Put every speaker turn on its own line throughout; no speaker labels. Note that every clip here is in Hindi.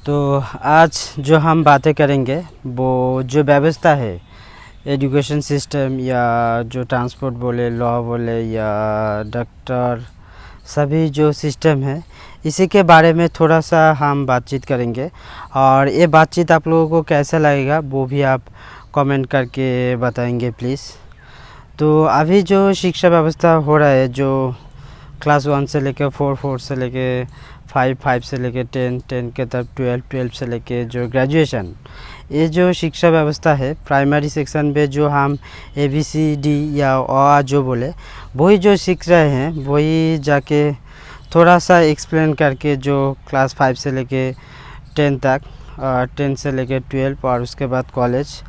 तो आज जो हम बातें करेंगे वो जो व्यवस्था है एजुकेशन सिस्टम या जो ट्रांसपोर्ट बोले, लॉ बोले या डॉक्टर, सभी जो सिस्टम है इसी के बारे में थोड़ा सा हम बातचीत करेंगे। और ये बातचीत आप लोगों को कैसा लगेगा वो भी आप कमेंट करके बताएंगे प्लीज़। तो अभी जो शिक्षा व्यवस्था हो रहा है, जो क्लास 1 से लेकर 4, 4 से लेकर 5, 5 से लेकर 10, 10 के तब 12, 12 से लेकर जो ग्रेजुएशन, ये जो शिक्षा व्यवस्था है प्राइमरी सेक्शन में जो हम ABCD या अ जो बोले वही जो सीख रहे हैं, वही जाके थोड़ा सा एक्सप्लेन करके जो क्लास 5 से लेके 10 तक, 10 से लेके 12 और उसके बाद कॉलेज।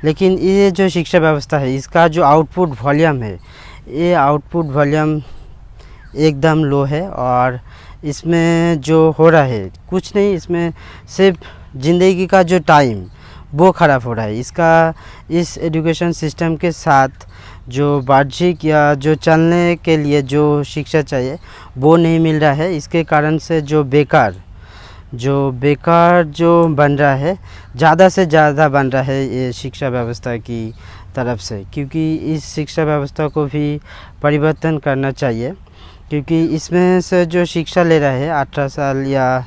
लेकिन ये जो शिक्षा व्यवस्था है इसका जो आउटपुट वॉल्यूम है, ये आउटपुट वॉल्यूम एकदम लो है। और इसमें जो हो रहा है कुछ नहीं, इसमें सिर्फ ज़िंदगी का जो टाइम वो ख़राब हो रहा है। इसका इस एजुकेशन सिस्टम के साथ जो वार्षिक या जो चलने के लिए जो शिक्षा चाहिए वो नहीं मिल रहा है। इसके कारण से जो बेकार जो बन रहा है, ज़्यादा से ज़्यादा बन रहा है ये शिक्षा व्यवस्था की तरफ से। क्योंकि इस शिक्षा व्यवस्था को भी परिवर्तन करना चाहिए, क्योंकि इसमें से जो शिक्षा ले रहा है 18 साल या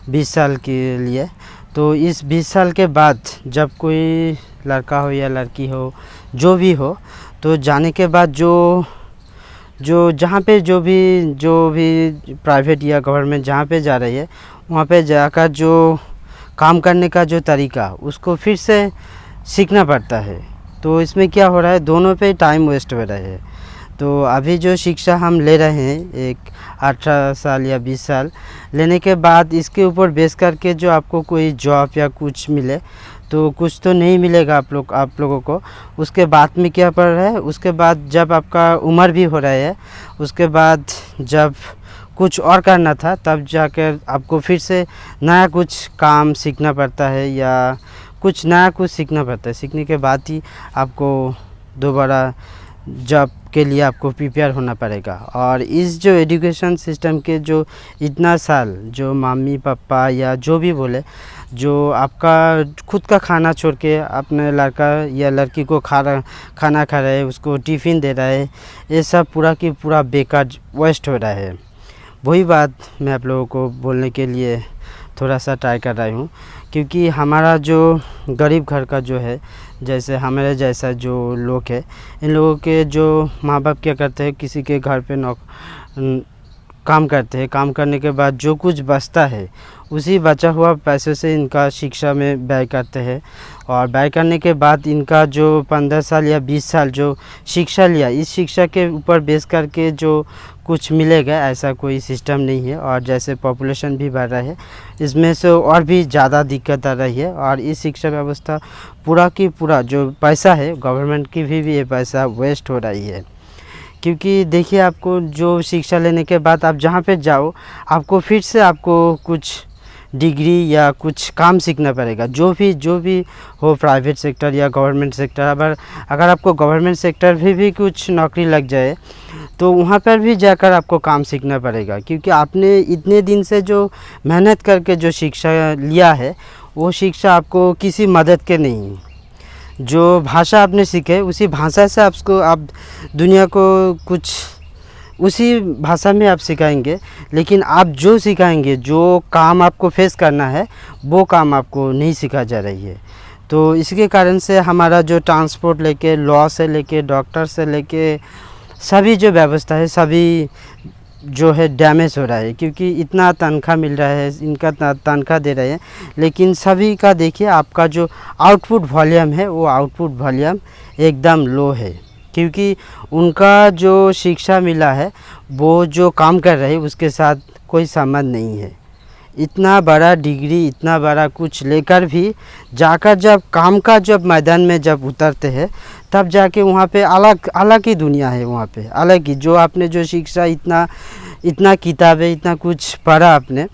20 साल के लिए, तो इस 20 साल के बाद जब कोई लड़का हो या लड़की हो, जो भी हो, तो जाने के बाद जो जहाँ पे जो भी प्राइवेट या गवर्नमेंट जहाँ पे जा रही है वहाँ पे जाकर जो काम करने का जो तरीका उसको फिर से सीखना पड़ता है। तो इसमें क्या हो रहा है, दोनों पे टाइम वेस्ट हो रहा है। तो अभी जो शिक्षा हम ले रहे हैं एक 18 साल या 20 साल लेने के बाद, इसके ऊपर बेस करके जो आपको कोई जॉब या कुछ मिले, तो कुछ तो नहीं मिलेगा आप लोगों को। उसके बाद में क्या पड़ रहा है, उसके बाद जब आपका उम्र भी हो रहा है, उसके बाद जब कुछ और करना था तब जाकर आपको फिर से नया कुछ काम सीखना पड़ता है या कुछ नया कुछ सीखना पड़ता है। सीखने के बाद ही आपको दोबारा जॉब के लिए आपको प्रिपेयर होना पड़ेगा। और इस जो एजुकेशन सिस्टम के जो इतना साल जो मम्मी पापा या जो भी बोले, जो आपका खुद का खाना छोड़ के अपने लड़का या लड़की को खाना खा रहे हैं, उसको टिफ़िन दे रहा है, ये सब पूरा की पूरा बेकार वेस्ट हो रहा है। वही बात मैं आप लोगों को बोलने के लिए थोड़ा सा ट्राई कर रही हूँ। क्योंकि हमारा जो गरीब घर का जो है, जैसे हमारे जैसा जो लोग है, इन लोगों के जो माँ बाप क्या करते हैं, किसी के घर पे काम करते हैं। काम करने के बाद जो कुछ बचता है उसी बचा हुआ पैसे से इनका शिक्षा में व्यय करते हैं। और व्यय करने के बाद इनका जो 15 साल या 20 साल जो शिक्षा लिया, इस शिक्षा के ऊपर बेस करके जो कुछ मिलेगा ऐसा कोई सिस्टम नहीं है। और जैसे पॉपुलेशन भी बढ़ रहा है, इसमें से और भी ज़्यादा दिक्कत आ रही है। और इस शिक्षा व्यवस्था पूरा की पूरा जो पैसा है गवर्नमेंट की भी ये पैसा वेस्ट हो रही है। क्योंकि देखिए, आपको जो शिक्षा लेने के बाद आप जहाँ पे जाओ, आपको फिर से आपको कुछ डिग्री या कुछ काम सीखना पड़ेगा। जो भी हो, प्राइवेट सेक्टर या गवर्नमेंट सेक्टर। अगर आपको गवर्नमेंट सेक्टर भी कुछ नौकरी लग जाए तो वहाँ पर भी जाकर आपको काम सीखना पड़ेगा। क्योंकि आपने इतने दिन से जो मेहनत करके जो शिक्षा लिया है, वो शिक्षा आपको किसी मदद के नहीं। जो भाषा आपने सीखे उसी भाषा से आप दुनिया को कुछ उसी भाषा में आप सिखाएंगे। लेकिन आप जो सिखाएंगे, जो काम आपको फेस करना है, वो काम आपको नहीं सिखा जा रही है। तो इसके कारण से हमारा जो ट्रांसपोर्ट लेके, लॉ से लेके, डॉक्टर से लेके सभी जो व्यवस्था है, सभी जो है डैमेज हो रहा है। क्योंकि इतना तनख्वाह मिल रहा है, इनका तनख्वाह दे रहे हैं, लेकिन सभी का देखिए आपका जो आउटपुट वॉल्यूम है वो आउटपुट वॉल्यूम एकदम लो है। क्योंकि उनका जो शिक्षा मिला है, वो जो काम कर रहे हैं उसके साथ कोई संबंध नहीं है। इतना बड़ा डिग्री, इतना बड़ा कुछ लेकर भी जाकर जब काम का जब मैदान में जब उतरते हैं, तब जाके वहाँ पे अलग ही दुनिया है। वहाँ पे अलग ही जो आपने जो शिक्षा इतना किताबें, इतना कुछ पढ़ा आपने,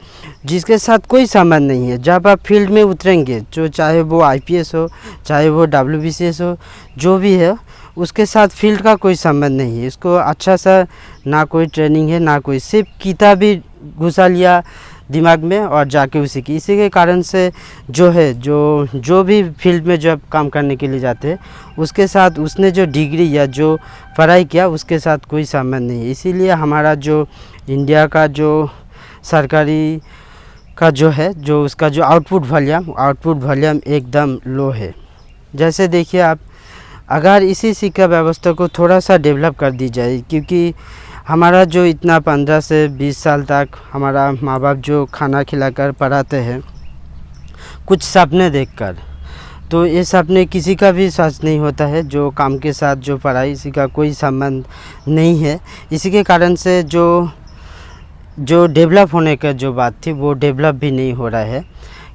जिसके साथ कोई संबंध नहीं है। जब आप फील्ड में उतरेंगे, जो चाहे वो IPS हो, चाहे वो WBCS हो, जो भी है, उसके साथ फील्ड का कोई संबंध नहीं है। इसको अच्छा सा ना कोई ट्रेनिंग है, ना कोई, सिर्फ किताबी घुसा लिया, दिमाग में और जाके उसी की, इसी के कारण से जो है जो भी फील्ड में जब काम करने के लिए जाते हैं उसके साथ उसने जो डिग्री या जो पढ़ाई किया उसके साथ कोई संबंध नहीं है। इसीलिए हमारा जो इंडिया का जो सरकारी का जो है जो उसका जो आउटपुट वॉल्यूम एकदम लो है। जैसे देखिए आप, अगर इसी शिक्षा व्यवस्था को थोड़ा सा डेवलप कर दी जाए, क्योंकि हमारा जो इतना 15 से 20 साल तक हमारा माँ बाप जो खाना खिलाकर पढ़ाते हैं कुछ सपने देखकर, तो ये सपने किसी का भी सच नहीं होता है। जो काम के साथ जो पढ़ाई इसी का कोई संबंध नहीं है। इसी के कारण से जो डेवलप होने का जो बात थी वो डेवलप भी नहीं हो रहा है,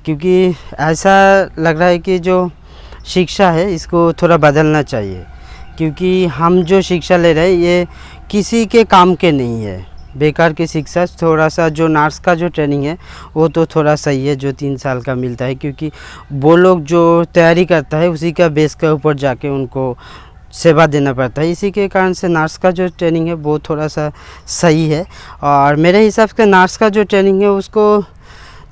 क्योंकि ऐसा लग रहा है कि जो शिक्षा है इसको थोड़ा बदलना चाहिए। क्योंकि हम जो शिक्षा ले रहे हैं ये किसी के काम के नहीं है, बेकार की शिक्षा। थोड़ा सा जो नर्स का जो ट्रेनिंग है वो तो थोड़ा सही है जो 3 साल का मिलता है, क्योंकि वो लोग जो तैयारी करता है उसी का बेस के ऊपर जाके उनको सेवा देना पड़ता है। इसी के कारण से नर्स का जो ट्रेनिंग है वो थोड़ा सा सही है। और मेरे हिसाब से नर्स का जो ट्रेनिंग है उसको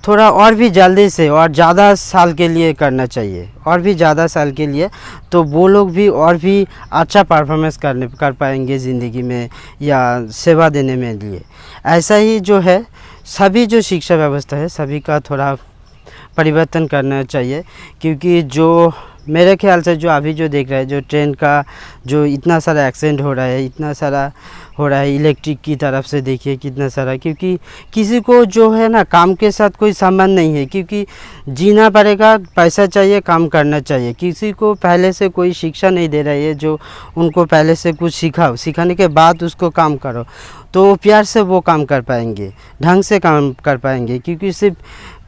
थोड़ा और भी जल्दी से और ज़्यादा साल के लिए करना चाहिए, और भी ज़्यादा साल के लिए, तो वो लोग भी और भी अच्छा परफॉर्मेंस कर पाएंगे ज़िंदगी में या सेवा देने में लिए। ऐसा ही जो है सभी जो शिक्षा व्यवस्था है सभी का थोड़ा परिवर्तन करना चाहिए। क्योंकि जो मेरे ख्याल से जो अभी जो देख रहे हैं जो ट्रेन का जो इतना सारा एक्सीडेंट हो रहा है, इतना सारा हो रहा है इलेक्ट्रिक की तरफ से, देखिए कितना सारा, क्योंकि किसी को जो है ना काम के साथ कोई संबंध नहीं है। क्योंकि जीना पड़ेगा, पैसा चाहिए, काम करना चाहिए। किसी को पहले से कोई शिक्षा नहीं दे रही है जो उनको पहले से कुछ सिखाओ, सिखाने के बाद उसको काम करो, तो प्यार से वो काम कर पाएंगे, ढंग से काम कर पाएंगे। क्योंकि सिर्फ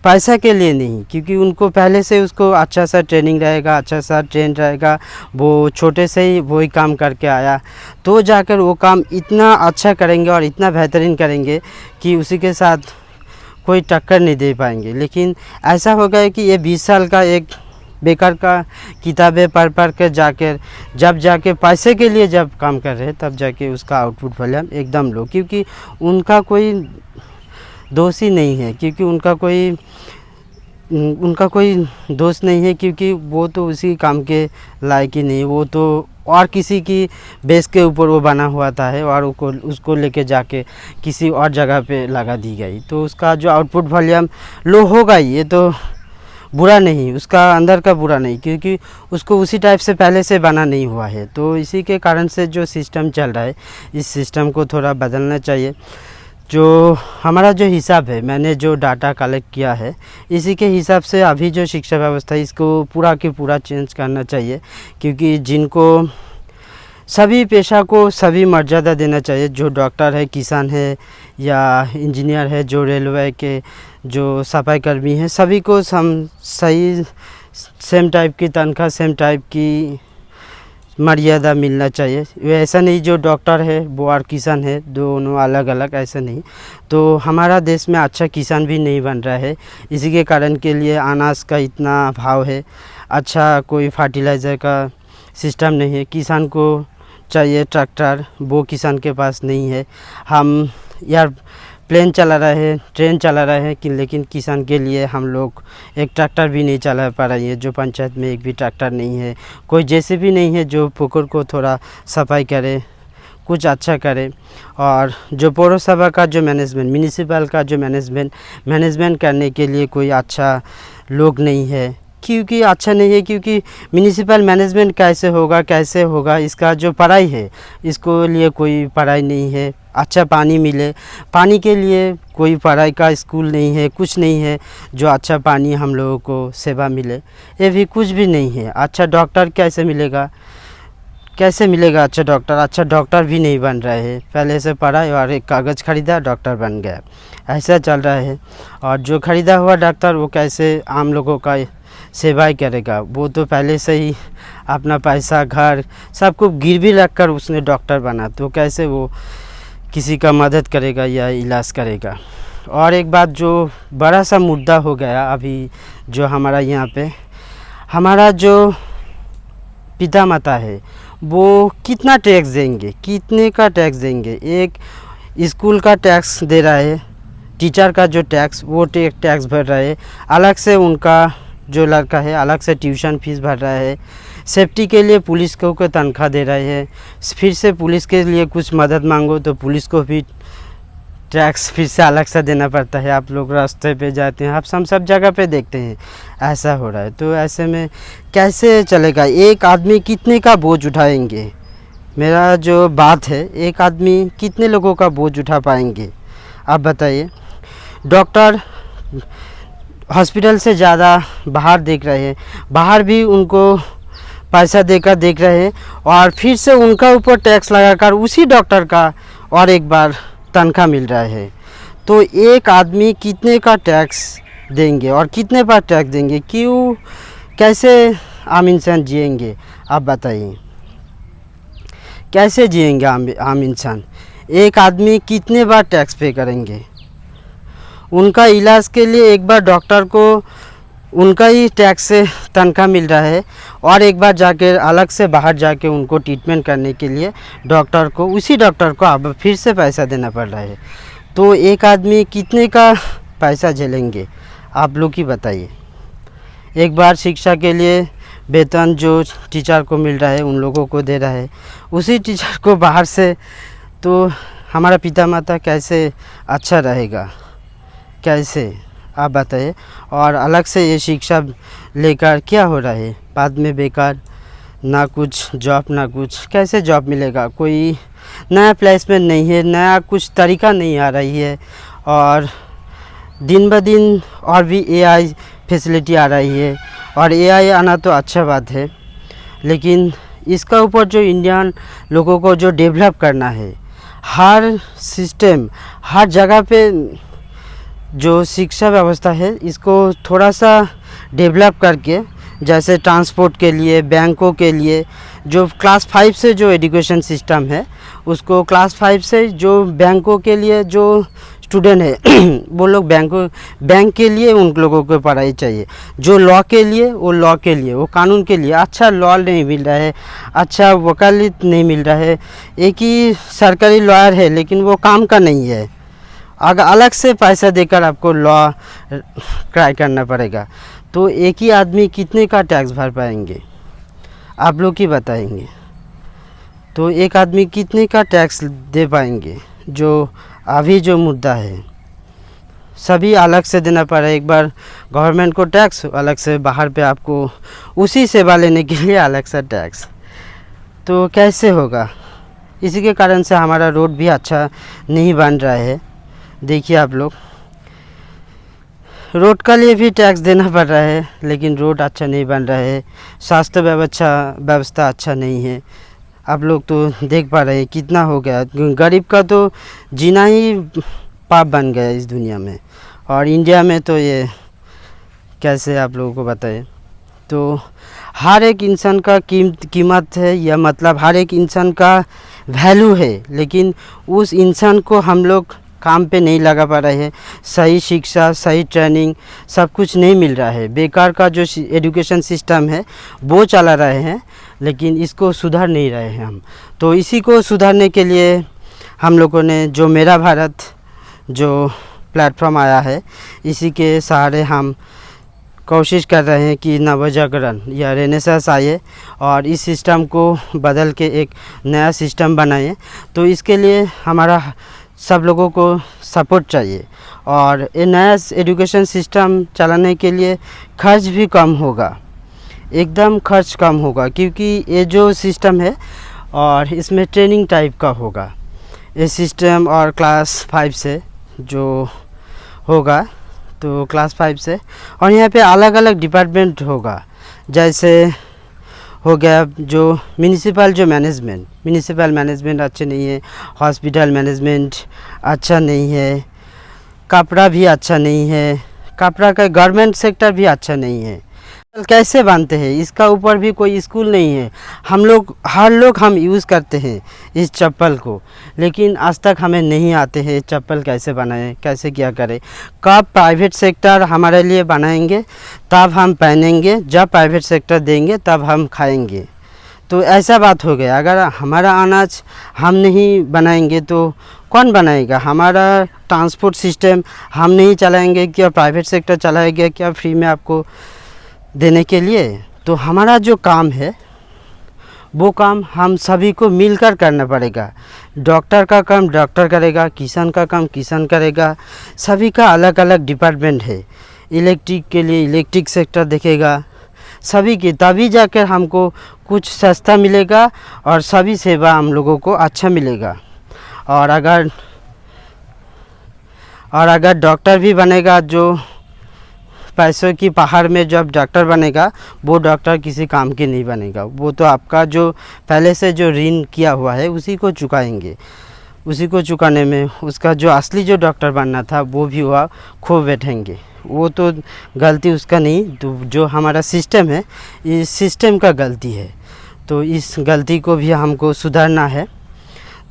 पैसा के लिए नहीं, क्योंकि उनको पहले से उसको अच्छा सा ट्रेनिंग रहेगा, अच्छा सा ट्रेन रहेगा, वो छोटे से ही वही काम करके आया, तो जाकर वो काम इतना अच्छा करेंगे और इतना बेहतरीन करेंगे कि उसी के साथ कोई टक्कर नहीं दे पाएंगे। लेकिन ऐसा हो गया कि ये 20 साल का एक बेकार का किताबें पढ़ कर जाकर जब जाके पैसे के लिए जब काम कर रहे हैं तब जाके उसका आउटपुट वॉल्यूम एकदम लो। क्योंकि उनका कोई दोष ही नहीं है, क्योंकि उनका कोई दोष नहीं है, क्योंकि वो तो उसी काम के लायक ही नहीं, वो तो और किसी की बेस के ऊपर वो बना हुआ था है और उसको लेके जाके किसी और जगह पे लगा दी गई, तो उसका जो आउटपुट वॉल्यूम लो होगा ही। ये तो बुरा नहीं, उसका अंदर का बुरा नहीं, क्योंकि उसको उसी टाइप से पहले से बना नहीं हुआ है। तो इसी के कारण से जो सिस्टम चल रहा है इस सिस्टम को थोड़ा बदलना चाहिए। जो हमारा जो हिसाब है, मैंने जो डाटा कलेक्ट किया है इसी के हिसाब से अभी जो शिक्षा व्यवस्था है इसको पूरा के पूरा चेंज करना चाहिए। क्योंकि जिनको सभी पेशा को सभी मर्यादा देना चाहिए, जो डॉक्टर है, किसान है या इंजीनियर है, जो रेलवे के जो सफाई कर्मी हैं, सभी को सही सेम टाइप की तनख्वाह, सेम टाइप की मर्यादा मिलना चाहिए। ऐसा नहीं जो डॉक्टर है वो और किसान है दोनों अलग अलग, ऐसा नहीं। तो हमारा देश में अच्छा किसान भी नहीं बन रहा है, इसी के कारण के लिए अनाज का इतना भाव है, अच्छा कोई फर्टिलाइज़र का सिस्टम नहीं है। किसान को चाहिए ट्रैक्टर, वो किसान के पास नहीं है। हम यार प्लेन चला रहे हैं, ट्रेन चला रहे हैं कि लेकिन किसान के लिए हम लोग एक ट्रैक्टर भी नहीं चला पा रही है। जो पंचायत में एक भी ट्रैक्टर नहीं है, कोई जैसे भी नहीं है जो पुकुर को थोड़ा सफाई करे, कुछ अच्छा करे। और जो पौरसभा का जो मैनेजमेंट, म्यूनिसिपल का जो मैनेजमेंट करने के लिए कोई अच्छा लोग नहीं है। क्योंकि अच्छा नहीं है, क्योंकि म्यूनिसिपल मैनेजमेंट कैसे होगा इसका जो पढ़ाई है, इसको लिए कोई पढ़ाई नहीं है। अच्छा पानी मिले, पानी के लिए कोई पढ़ाई का स्कूल नहीं है, कुछ नहीं है जो अच्छा पानी हम लोगों को सेवा मिले, ये भी कुछ भी नहीं है। अच्छा डॉक्टर कैसे मिलेगा अच्छा डॉक्टर भी नहीं बन रहे हैं। पहले से पढ़ा और एक कागज़ ख़रीदा, डॉक्टर बन गया, ऐसा चल रहा है। और जो ख़रीदा हुआ डॉक्टर वो कैसे आम लोगों का सेवाई करेगा? वो तो पहले से ही अपना पैसा, घर, सब कुछ गिरवी रख कर उसने डॉक्टर बना, तो कैसे वो किसी का मदद करेगा या इलाज करेगा? और एक बात जो बड़ा सा मुद्दा हो गया अभी जो हमारा यहाँ पे, हमारा जो पिता माता है वो कितना टैक्स देंगे, कितने का टैक्स देंगे? एक स्कूल का टैक्स दे रहा है टीचर का जो टैक्स वो टैक्स भर रहा है, अलग से उनका जो लड़का है अलग से ट्यूशन फीस भर रहा है, सेफ्टी के लिए पुलिस को तनख्वाह दे रहे हैं, फिर से पुलिस के लिए कुछ मदद मांगो तो पुलिस को भी टैक्स फिर से अलग से देना पड़ता है। आप लोग रास्ते पे जाते हैं, आप सब जगह पे देखते हैं ऐसा हो रहा है। तो ऐसे में कैसे चलेगा? एक आदमी कितने का बोझ उठाएंगे? मेरा जो बात है, एक आदमी कितने लोगों का बोझ उठा पाएंगे आप बताइए। डॉक्टर हॉस्पिटल से ज़्यादा बाहर देख रहे हैं, बाहर भी उनको पैसा देकर देख रहे हैं और फिर से उनका ऊपर टैक्स लगाकर उसी डॉक्टर का और एक बार तनख्वाह मिल रहा है। तो एक आदमी कितने का टैक्स देंगे और कितने पर टैक्स देंगे? क्यों, कैसे आम इंसान जिएंगे आप बताइए? कैसे जिएंगे आम इंसान? एक आदमी कितने बार टैक्स पे करेंगे? उनका इलाज के लिए एक बार डॉक्टर को उनका ही टैक्स से तनख्वाह मिल रहा है और एक बार जाके अलग से बाहर जाके उनको ट्रीटमेंट करने के लिए डॉक्टर को, उसी डॉक्टर को अब फिर से पैसा देना पड़ रहा है। तो एक आदमी कितने का पैसा झेलेंगे आप लोग ही बताइए। एक बार शिक्षा के लिए वेतन जो टीचर को मिल रहा है उन लोगों को दे रहा है, उसी टीचर को बाहर से, तो हमारा पिता माता कैसे अच्छा रहेगा? कैसे आप बताइए। और अलग से ये शिक्षा लेकर क्या हो रहा है? बाद में बेकार, ना कुछ जॉब ना कुछ, कैसे जॉब मिलेगा? कोई नया प्लेसमेंट नहीं है, नया कुछ तरीका नहीं आ रही है और दिन ब दिन और भी एआई फैसिलिटी आ रही है और एआई आना तो अच्छा बात है, लेकिन इसका ऊपर जो इंडियन लोगों को जो डेवलप करना है, हर सिस्टम हर जगह पे जो शिक्षा व्यवस्था है इसको थोड़ा सा डेवलप करके, जैसे ट्रांसपोर्ट के लिए, बैंकों के लिए, जो क्लास 5 से जो एजुकेशन सिस्टम है उसको क्लास 5 से जो बैंकों के लिए जो स्टूडेंट है वो लोग बैंक के लिए उन लोगों को पढ़ाई चाहिए। जो लॉ के लिए वो लॉ के लिए, वो कानून के लिए अच्छा लॉ नहीं मिल रहा है, अच्छा वकालत नहीं मिल रहा है। एक ही सरकारी लॉयर है लेकिन वो काम का नहीं है। अगर अलग से पैसा देकर आपको लॉ ट्राई करना पड़ेगा। तो एक ही आदमी कितने का टैक्स भर पाएंगे आप लोग ही बताएंगे। तो एक आदमी कितने का टैक्स दे पाएंगे? जो अभी जो मुद्दा है सभी अलग से देना पड़ा है। एक बार गवर्नमेंट को टैक्स, अलग से बाहर पे आपको उसी सेवा लेने के लिए अलग से टैक्स, तो कैसे होगा? इसी के कारण से हमारा रोड भी अच्छा नहीं बन रहा है। देखिए आप लोग, रोड का लिए भी टैक्स देना पड़ रहा है लेकिन रोड अच्छा नहीं बन रहा है, स्वास्थ्य व्यवस्था अच्छा नहीं है। आप लोग तो देख पा रहे हैं कितना हो गया, गरीब का तो जीना ही पाप बन गया इस दुनिया में। और इंडिया में तो ये कैसे आप लोगों को बताएं। तो हर एक इंसान का कीमत है, या मतलब हर एक इंसान का वैल्यू है, लेकिन उस इंसान को हम लोग काम पे नहीं लगा पा रहे हैं। सही शिक्षा, सही ट्रेनिंग सब कुछ नहीं मिल रहा है। बेकार का जो एजुकेशन सिस्टम है वो चला रहे हैं लेकिन इसको सुधार नहीं रहे हैं हम। तो इसी को सुधारने के लिए हम लोगों ने जो मेरा भारत जो प्लेटफॉर्म आया है, इसी के सहारे हम कोशिश कर रहे हैं कि नवजागरण या रेनेसांस आए और इस सिस्टम को बदल के एक नया सिस्टम बनाए। तो इसके लिए हमारा सब लोगों को सपोर्ट चाहिए और ये नया एजुकेशन सिस्टम चलाने के लिए खर्च भी कम होगा, एकदम खर्च कम होगा, क्योंकि ये जो सिस्टम है और इसमें ट्रेनिंग टाइप का होगा ये सिस्टम। और क्लास 5 से जो होगा, तो क्लास 5 से, और यहाँ पे अलग अलग डिपार्टमेंट होगा। जैसे हो गया जो म्यूनिसिपल मैनेजमेंट अच्छे नहीं है, हॉस्पिटल मैनेजमेंट अच्छा नहीं है, कपड़ा भी अच्छा नहीं है, कपड़ा का गवर्नमेंट सेक्टर भी अच्छा नहीं है। कैसे बांधते हैं इसका ऊपर भी कोई स्कूल नहीं है। हर लोग हम यूज़ करते हैं इस चप्पल को, लेकिन आज तक हमें नहीं आते हैं चप्पल कैसे बनाएं, कैसे क्या करें। कब प्राइवेट सेक्टर हमारे लिए बनाएंगे तब हम पहनेंगे, जब प्राइवेट सेक्टर देंगे तब हम खाएंगे। तो ऐसा बात हो गया, अगर हमारा अनाज हम नहीं बनाएंगे तो कौन बनाएगा? हमारा ट्रांसपोर्ट सिस्टम हम नहीं चलाएंगे क्या प्राइवेट सेक्टर चलाएगा क्या फ्री में आपको देने के लिए? तो हमारा जो काम है वो काम हम सभी को मिलकर करना पड़ेगा। डॉक्टर का काम डॉक्टर करेगा, किसान का काम किसान करेगा, सभी का अलग अलग डिपार्टमेंट है। इलेक्ट्रिक के लिए इलेक्ट्रिक सेक्टर देखेगा, सभी की, तभी जाकर हमको कुछ सस्ता मिलेगा और सभी सेवा हम लोगों को अच्छा मिलेगा। और अगर डॉक्टर भी बनेगा, जो पैसों की पहाड़ में जब डॉक्टर बनेगा वो डॉक्टर किसी काम के नहीं बनेगा, वो तो आपका जो पहले से जो ऋण किया हुआ है उसी को चुकाएंगे। उसी को चुकाने में उसका जो असली जो डॉक्टर बनना था वो भी हुआ खो बैठेंगे। वो तो गलती उसका नहीं, तो जो हमारा सिस्टम है इस सिस्टम का गलती है, तो इस गलती को भी हमको सुधारना है।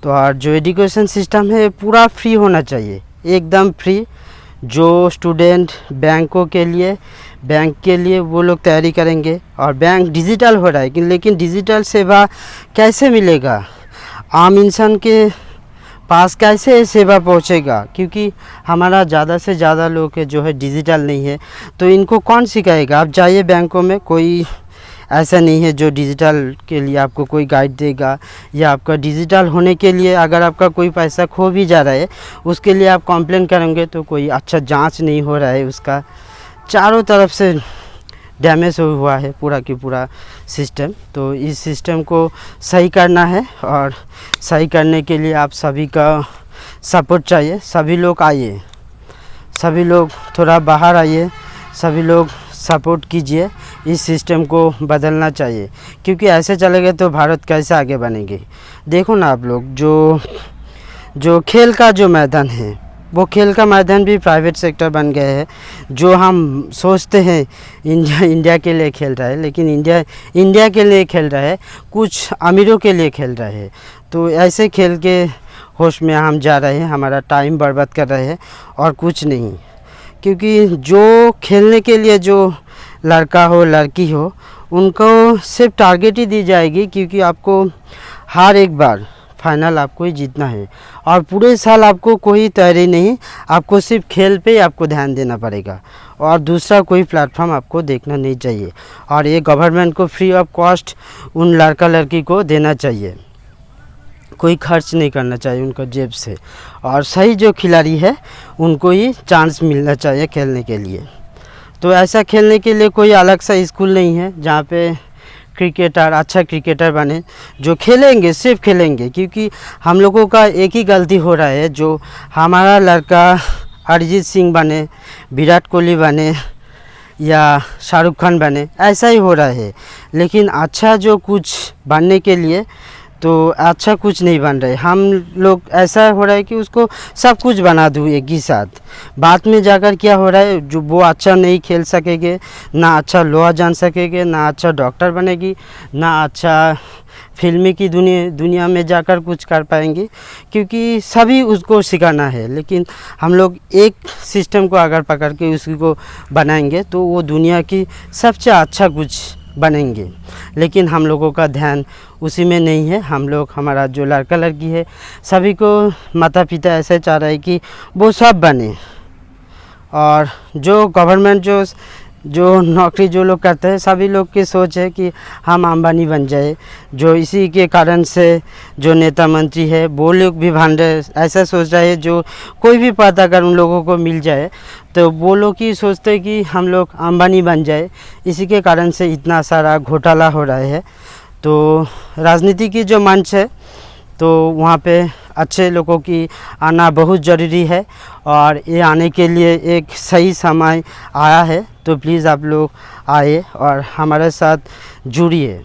तो और जो एजुकेशन सिस्टम है पूरा फ्री होना चाहिए, एकदम फ्री। जो स्टूडेंट बैंकों के लिए बैंक के लिए वो लोग तैयारी करेंगे, और बैंक डिजिटल हो रहा है लेकिन डिजिटल सेवा कैसे मिलेगा? आम इंसान के पास कैसे सेवा पहुंचेगा? क्योंकि हमारा ज़्यादा से ज़्यादा लोग जो है डिजिटल नहीं है, तो इनको कौन सिखाएगा? आप जाइए बैंकों में, कोई ऐसा नहीं है जो डिजिटल के लिए आपको कोई गाइड देगा, या आपका डिजिटल होने के लिए अगर आपका कोई पैसा खो भी जा रहा है उसके लिए आप कंप्लेन करेंगे तो कोई अच्छा जांच नहीं हो रहा है, उसका चारों तरफ से डैमेज हुआ है पूरा की पूरा सिस्टम। तो इस सिस्टम को सही करना है, और सही करने के लिए आप सभी का सपोर्ट चाहिए। सभी लोग आइए, सभी लोग थोड़ा बाहर आइए, सभी लोग सपोर्ट कीजिए, इस सिस्टम को बदलना चाहिए। क्योंकि ऐसे चलेगा तो भारत कैसे आगे बनेंगे? देखो ना आप लोग, जो खेल का जो मैदान है वो खेल का मैदान भी प्राइवेट सेक्टर बन गए हैं। जो हम सोचते हैं इंडिया के लिए खेल रहा है, लेकिन इंडिया के लिए खेल रहा है, कुछ अमीरों के लिए खेल रहा है। तो ऐसे खेल के होश में हम जा रहे हैं, हमारा टाइम बर्बाद कर रहे हैं और कुछ नहीं। क्योंकि जो खेलने के लिए जो लड़का हो लड़की हो उनको सिर्फ टारगेट ही दी जाएगी, क्योंकि आपको हर एक बार फाइनल आपको ही जीतना है, और पूरे साल आपको कोई तैयारी नहीं, आपको सिर्फ खेल पे आपको ध्यान देना पड़ेगा, और दूसरा कोई प्लेटफॉर्म आपको देखना नहीं चाहिए। और ये गवर्नमेंट को फ्री ऑफ कॉस्ट उन लड़का लड़की को देना चाहिए, कोई खर्च नहीं करना चाहिए उनका जेब से, और सही जो खिलाड़ी है उनको ही चांस मिलना चाहिए खेलने के लिए। तो ऐसा खेलने के लिए कोई अलग सा स्कूल नहीं है जहाँ पे क्रिकेटर अच्छा क्रिकेटर बने, जो खेलेंगे सिर्फ खेलेंगे। क्योंकि हम लोगों का एक ही गलती हो रहा है, जो हमारा लड़का अरिजीत सिंह बने, विराट कोहली बने या शाहरुख खान बने, ऐसा ही हो रहा है। लेकिन अच्छा जो कुछ बनने के लिए तो अच्छा कुछ नहीं बन रहे हम लोग। ऐसा हो रहा है कि उसको सब कुछ बना दूँ एक ही साथ, बाद में जाकर क्या हो रहा है, जो वो अच्छा नहीं खेल सकेंगे, ना अच्छा लोहा जान सकेंगे, ना अच्छा डॉक्टर बनेगी, ना अच्छा फिल्मी की दुनिया में जाकर कुछ कर पाएंगे, क्योंकि सभी उसको सिखाना है। लेकिन हम लोग एक सिस्टम को अगर पकड़ के उसी को बनाएंगे तो वो दुनिया की सबसे अच्छा कुछ बनेंगे। लेकिन हम लोगों का ध्यान उसी में नहीं है। हम लोग, हमारा जो लड़का लड़की है, सभी को माता पिता ऐसे चाह रहे हैं कि वो सब बने, और जो गवर्नमेंट जो नौकरी जो लोग करते हैं सभी लोग की सोच है कि हम अंबानी बन जाए। जो इसी के कारण से जो नेता मंत्री है वो लोग भी भांडे ऐसा सोच रहे हैं, जो कोई भी पद अगर उन लोगों को मिल जाए तो वो लोग ही सोचते हैं कि हम लोग अंबानी बन जाए। इसी के कारण से इतना सारा घोटाला हो रहा है। तो राजनीति की जो मंच है तो वहाँ पे अच्छे लोगों की आना बहुत ज़रूरी है, और ये आने के लिए एक सही समय आया है। तो प्लीज़ आप लोग आए और हमारे साथ जुड़िए,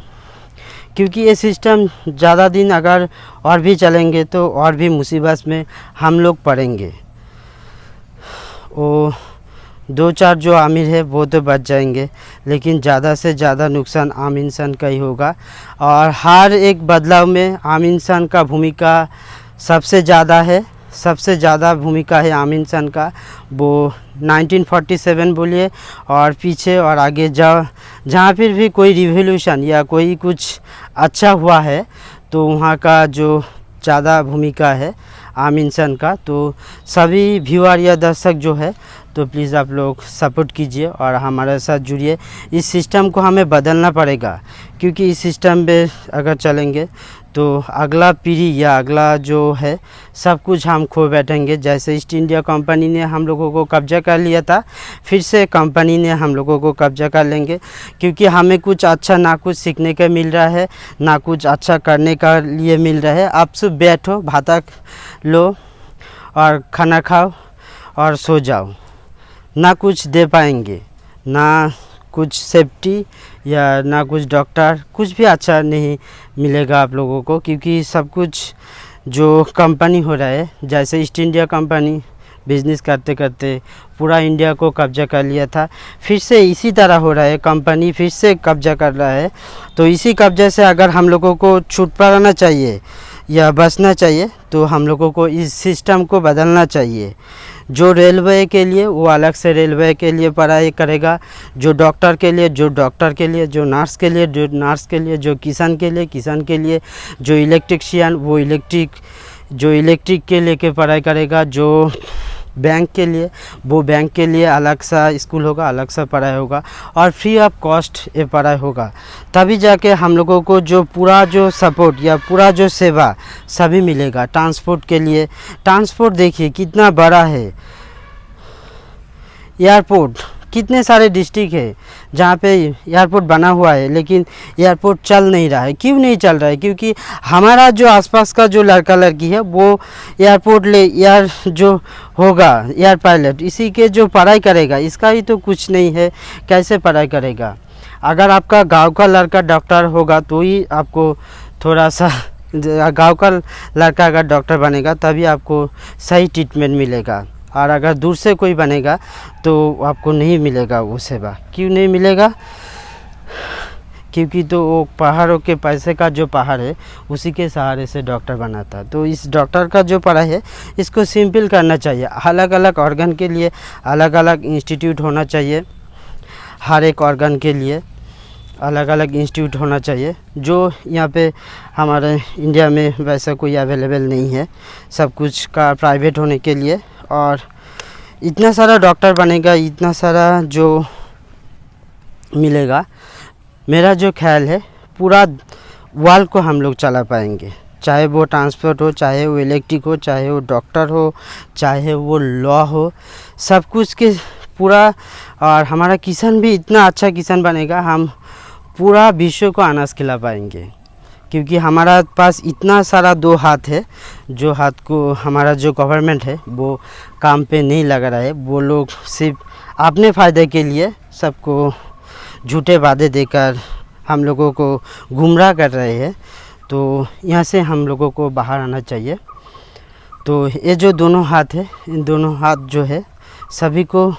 क्योंकि ये सिस्टम ज़्यादा दिन अगर और भी चलेंगे तो और भी मुसीबत में हम लोग पड़ेंगे। वो दो चार जो आमिर है वो तो बच जाएंगे, लेकिन ज़्यादा से ज़्यादा नुकसान आम इंसान का ही होगा। और हर एक बदलाव में आम इंसान का भूमिका सबसे ज़्यादा है, सबसे ज़्यादा भूमिका है आम इंसान का, वो 1947 बोलिए और पीछे और आगे जहाँ पर भी कोई रिवोल्यूशन या कोई कुछ अच्छा हुआ है तो वहाँ का जो ज़्यादा भूमिका है आम इंसान का। तो सभी व्यूअर या दर्शक जो है तो प्लीज़ आप लोग सपोर्ट कीजिए और हमारे साथ जुड़िए। इस सिस्टम को हमें बदलना पड़ेगा, क्योंकि इस सिस्टम पे अगर चलेंगे तो अगला पीढ़ी या अगला जो है सब कुछ हम खो बैठेंगे। जैसे ईस्ट इंडिया कंपनी ने हम लोगों को कब्जा कर लिया था, फिर से कंपनी ने हम लोगों को कब्जा कर लेंगे, क्योंकि हमें कुछ अच्छा ना कुछ सीखने का मिल रहा है, ना कुछ अच्छा करने का लिए मिल रहा है। आप सब बैठो, भाता लो और खाना खाओ और सो जाओ, ना कुछ दे पाएंगे, ना कुछ सेफ्टी या ना कुछ डॉक्टर, कुछ भी अच्छा नहीं मिलेगा आप लोगों को, क्योंकि सब कुछ जो कंपनी हो रहा है, जैसे ईस्ट इंडिया कंपनी बिज़नेस करते करते पूरा इंडिया को कब्जा कर लिया था, फिर से इसी तरह हो रहा है, कंपनी फिर से कब्जा कर रहा है। तो इसी कब्जे से अगर हम लोगों को छूट पाना चाहिए या बचना चाहिए तो हम लोगों को इस सिस्टम को बदलना चाहिए। जो रेलवे के लिए वो अलग से रेलवे के लिए पढ़ाई करेगा, जो डॉक्टर के लिए जो डॉक्टर के लिए, जो नर्स के लिए जो नर्स के लिए, जो किसान के लिए किसान के लिए, जो इलेक्ट्रिशियन वो इलेक्ट्रिक के लेके पढ़ाई करेगा, जो बैंक के लिए वो बैंक के लिए अलग सा स्कूल होगा, अलग सा पढ़ाई होगा और फ्री ऑफ कॉस्ट ये पढ़ाई होगा। तभी जाके हम लोगों को जो पूरा जो सपोर्ट या पूरा जो सेवा सभी मिलेगा। ट्रांसपोर्ट के लिए, ट्रांसपोर्ट देखिए कितना बड़ा है, एयरपोर्ट कितने सारे डिस्ट्रिक्ट है जहाँ पे एयरपोर्ट बना हुआ है, लेकिन एयरपोर्ट चल नहीं रहा है। क्यों नहीं चल रहा है? क्योंकि हमारा जो आसपास का जो लड़का लड़की है वो एयरपोर्ट एयर जो होगा एयर पायलट, इसी के जो पढ़ाई करेगा, इसका ही तो कुछ नहीं है, कैसे पढ़ाई करेगा? अगर आपका गांव का लड़का डॉक्टर होगा तो ही आपको थोड़ा सा, गांव का लड़का अगर डॉक्टर बनेगा तभी आपको सही ट्रीटमेंट मिलेगा, और अगर दूर से कोई बनेगा तो आपको नहीं मिलेगा वो सेवा। क्यों नहीं मिलेगा? क्योंकि तो वो पहाड़ों के पैसे का जो पहाड़ है उसी के सहारे से डॉक्टर बनाता। तो इस डॉक्टर का जो पढ़ाई है इसको सिंपल करना चाहिए। अलग अलग ऑर्गन के लिए अलग अलग इंस्टीट्यूट होना चाहिए, हर एक ऑर्गन के लिए अलग अलग इंस्टीट्यूट होना चाहिए, जो यहाँ पे हमारे इंडिया में वैसा कोई अवेलेबल नहीं है। सब कुछ का प्राइवेट होने के लिए, और इतना सारा डॉक्टर बनेगा, इतना सारा जो मिलेगा, मेरा जो ख्याल है पूरा वर्ल्ड को हम लोग चला पाएंगे। चाहे वो ट्रांसपोर्ट हो, चाहे वो इलेक्ट्रिक हो, चाहे वो डॉक्टर हो, चाहे वो लॉ हो, सब कुछ के पूरा। और हमारा किसान भी इतना अच्छा किसान बनेगा, हम पूरा विश्व को अनाज खिला पाएंगे, क्योंकि हमारा पास इतना सारा दो हाथ है। जो हाथ को हमारा जो गवर्नमेंट है वो काम पे नहीं लगा रहा है, वो लोग सिर्फ अपने फ़ायदे के लिए सबको झूठे वादे देकर हम लोगों को गुमराह कर रहे हैं। तो यहाँ से हम लोगों को बाहर आना चाहिए। तो ये जो दोनों हाथ है, इन दोनों हाथ जो है सभी को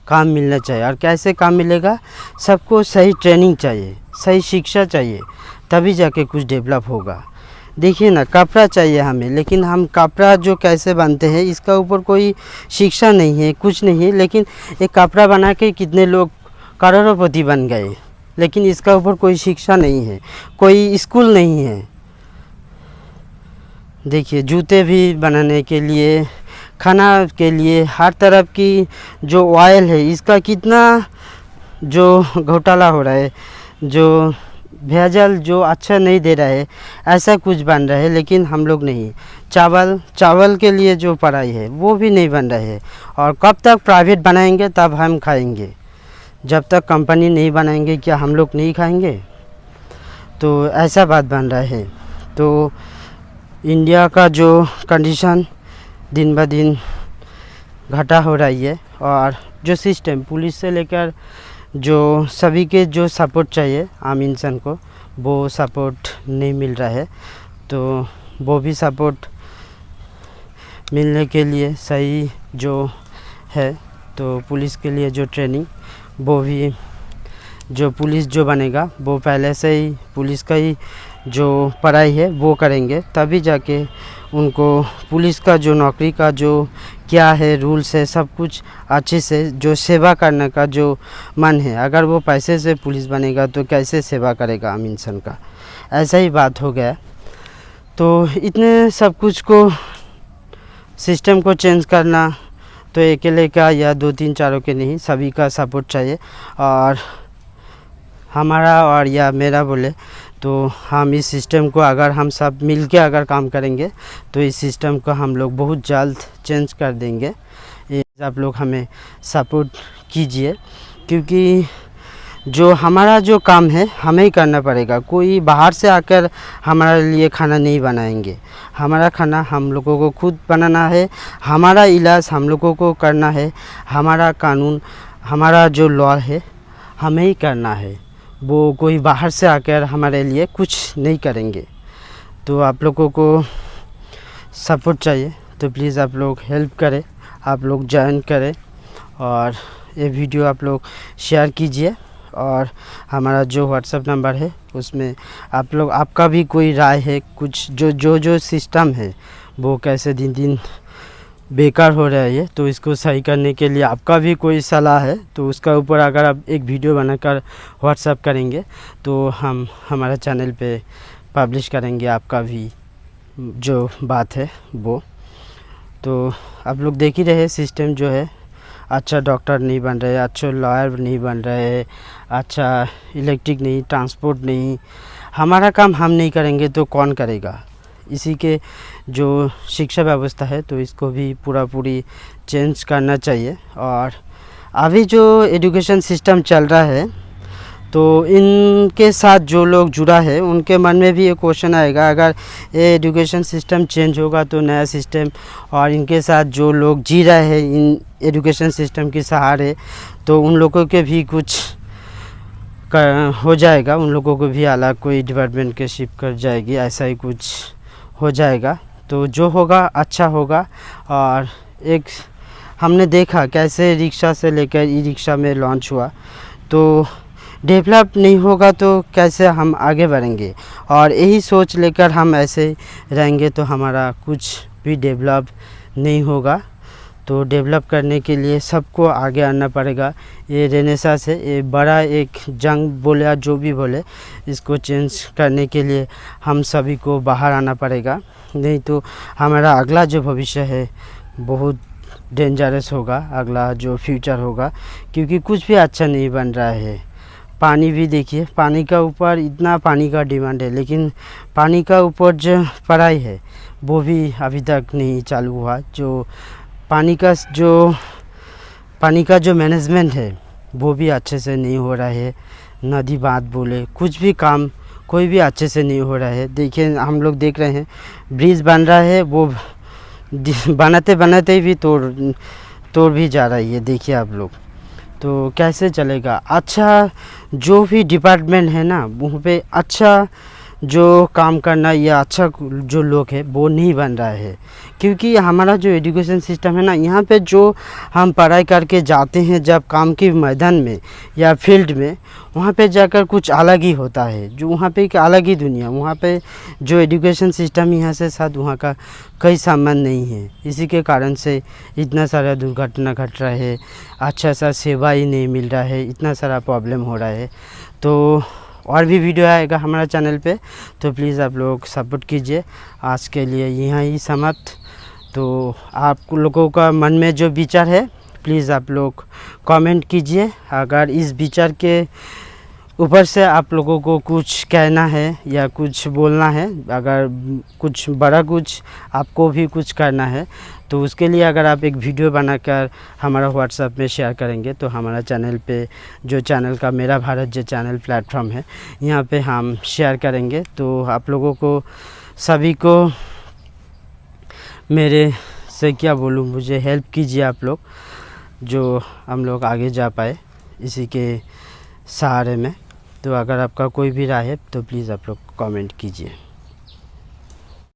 काम मिलना चाहिए। और कैसे काम मिलेगा? सबको सही ट्रेनिंग चाहिए, सही शिक्षा चाहिए, तभी जाके कुछ डेवलप होगा। देखिए ना, कपड़ा चाहिए हमें, लेकिन हम कपड़ा जो कैसे बनते हैं इसका ऊपर कोई शिक्षा नहीं है, कुछ नहीं है। लेकिन एक कपड़ा बना के कितने लोग करोड़पति बन गए, लेकिन इसका ऊपर कोई शिक्षा नहीं है, कोई स्कूल नहीं है। देखिए, जूते भी बनाने के लिए, खाना के लिए, हर तरफ की जो ऑयल है इसका कितना जो घोटाला हो रहा है, जो भेजल जो अच्छा नहीं दे रहा है, ऐसा कुछ बन रहा है। लेकिन हम लोग नहीं, चावल के लिए जो पढ़ाई है वो भी नहीं बन रहा है। और कब तक प्राइवेट बनाएंगे तब हम खाएंगे, जब तक कंपनी नहीं बनाएंगे क्या हम लोग नहीं खाएंगे? तो ऐसा बात बन रहा है। तो इंडिया का जो कंडीशन दिन ब दिन घटा हो रही है, और जो सिस्टम पुलिस से लेकर जो सभी के जो सपोर्ट चाहिए आम इंसान को, वो सपोर्ट नहीं मिल रहा है। तो वो भी सपोर्ट मिलने के लिए सही जो है, तो पुलिस के लिए जो ट्रेनिंग, वो भी जो पुलिस जो बनेगा वो पहले से ही पुलिस का ही जो पढ़ाई है वो करेंगे, तभी जाके उनको पुलिस का जो नौकरी का जो क्या है रूल्स है सब कुछ अच्छे से, जो सेवा करने का जो मन है, अगर वो पैसे से पुलिस बनेगा तो कैसे सेवा करेगा आम इंसान का, ऐसा ही बात हो गया। तो इतने सब कुछ को सिस्टम को चेंज करना तो अकेले का या 2-3-4 के नहीं, सभी का सपोर्ट चाहिए। और हमारा और या मेरा बोले तो हम इस सिस्टम को अगर हम सब मिलके अगर काम करेंगे तो इस सिस्टम को हम लोग बहुत जल्द चेंज कर देंगे। ये आप लोग हमें सपोर्ट कीजिए, क्योंकि जो हमारा जो काम है हमें ही करना पड़ेगा। कोई बाहर से आकर हमारे लिए खाना नहीं बनाएंगे, हमारा खाना हम लोगों को खुद बनाना है, हमारा इलाज हम लोगों को करना है, हमारा कानून, हमारा जो लॉ है हमें ही करना है। वो कोई बाहर से आकर हमारे लिए कुछ नहीं करेंगे। तो आप लोगों को सपोर्ट चाहिए, तो प्लीज़ आप लोग हेल्प करें, आप लोग ज्वाइन करें और ये वीडियो आप लोग शेयर कीजिए। और हमारा जो व्हाट्सएप नंबर है उसमें आप लोग, आपका भी कोई राय है, कुछ जो सिस्टम है वो कैसे दिन दिन बेकार हो रहा है, तो इसको सही करने के लिए आपका भी कोई सलाह है तो उसका ऊपर अगर आप एक वीडियो बनाकर व्हाट्सएप करेंगे तो हम हमारा चैनल पे पब्लिश करेंगे आपका भी जो बात है वो। तो आप लोग देख ही रहे, सिस्टम जो है अच्छा डॉक्टर नहीं बन रहे, अच्छे लॉयर नहीं बन रहे, अच्छा इलेक्ट्रिक नहीं, ट्रांसपोर्ट नहीं। हमारा काम हम नहीं करेंगे तो कौन करेगा? इसी के जो शिक्षा व्यवस्था है तो इसको भी पूरी चेंज करना चाहिए। और अभी जो एजुकेशन सिस्टम चल रहा है तो इनके साथ जो लोग जुड़ा है उनके मन में भी ये क्वेश्चन आएगा, अगर ये एजुकेशन सिस्टम चेंज होगा तो नया सिस्टम, और इनके साथ जो लोग जी रहे हैं इन एजुकेशन सिस्टम के सहारे तो उन लोगों के भी कुछ हो जाएगा, उन लोगों को भी अलग कोई डिपार्टमेंट के शिफ्ट कर जाएगी, ऐसा ही कुछ हो जाएगा। तो जो होगा अच्छा होगा। और एक हमने देखा कैसे रिक्शा से लेकर ई रिक्शा में लॉन्च हुआ, तो डेवलप नहीं होगा तो कैसे हम आगे बढ़ेंगे? और यही सोच लेकर हम ऐसे रहेंगे तो हमारा कुछ भी डेवलप नहीं होगा। तो डेवलप करने के लिए सबको आगे आना पड़ेगा। ये रेनेसांस है, ये बड़ा एक जंग बोले या जो भी बोले, इसको चेंज करने के लिए हम सभी को बाहर आना पड़ेगा, नहीं तो हमारा अगला जो भविष्य है बहुत डेंजरस होगा, अगला जो फ्यूचर होगा, क्योंकि कुछ भी अच्छा नहीं बन रहा है। पानी भी देखिए, पानी का ऊपर इतना पानी का डिमांड है, लेकिन पानी का ऊपर जो पढ़ाई है वो भी अभी तक नहीं चालू हुआ। जो पानी का जो मैनेजमेंट है वो भी अच्छे से नहीं हो रहा है। नदी बांध बोले कुछ भी काम कोई भी अच्छे से नहीं हो रहा है। देखिए हम लोग देख रहे हैं ब्रिज बन रहा है, वो बनाते बनाते भी तोड़ भी जा रहा है, ये देखिए आप लोग। तो कैसे चलेगा? अच्छा जो भी डिपार्टमेंट है ना वहाँ पे अच्छा जो काम करना या अच्छा जो लोग है वो नहीं बन रहा है, क्योंकि हमारा जो एजुकेशन सिस्टम है ना, यहाँ पे जो हम पढ़ाई करके जाते हैं जब काम के मैदान में या फील्ड में, वहाँ पे जाकर कुछ अलग ही होता है, जो वहाँ पे एक अलग ही दुनिया। वहाँ पे जो एजुकेशन सिस्टम यहाँ से साथ वहाँ का कोई संबंध नहीं है। इसी के कारण से इतना सारा दुर्घटना घट रहा है, अच्छा सा सेवा ही नहीं मिल रहा है, इतना सारा प्रॉब्लम हो रहा है। तो और भी वीडियो आएगा हमारा चैनल पे, तो प्लीज़ आप लोग सपोर्ट कीजिए। आज के लिए यहाँ ही समाप्त। तो आप लोगों का मन में जो विचार है प्लीज़ आप लोग कमेंट कीजिए। अगर इस विचार के ऊपर से आप लोगों को कुछ कहना है या कुछ बोलना है, अगर कुछ बड़ा कुछ आपको भी कुछ करना है, तो उसके लिए अगर आप एक वीडियो बनाकर हमारा व्हाट्सएप में शेयर करेंगे तो हमारा चैनल पे, जो चैनल का मेरा भारत जो चैनल प्लेटफॉर्म है, यहाँ पे हम शेयर करेंगे। तो आप लोगों को सभी को मेरे से क्या बोलूँ, मुझे हेल्प कीजिए आप लोग, जो हम लोग आगे जा पाए इसी के सहारे में। तो अगर आपका कोई भी राय है तो प्लीज़ आप लोग कमेंट कीजिए।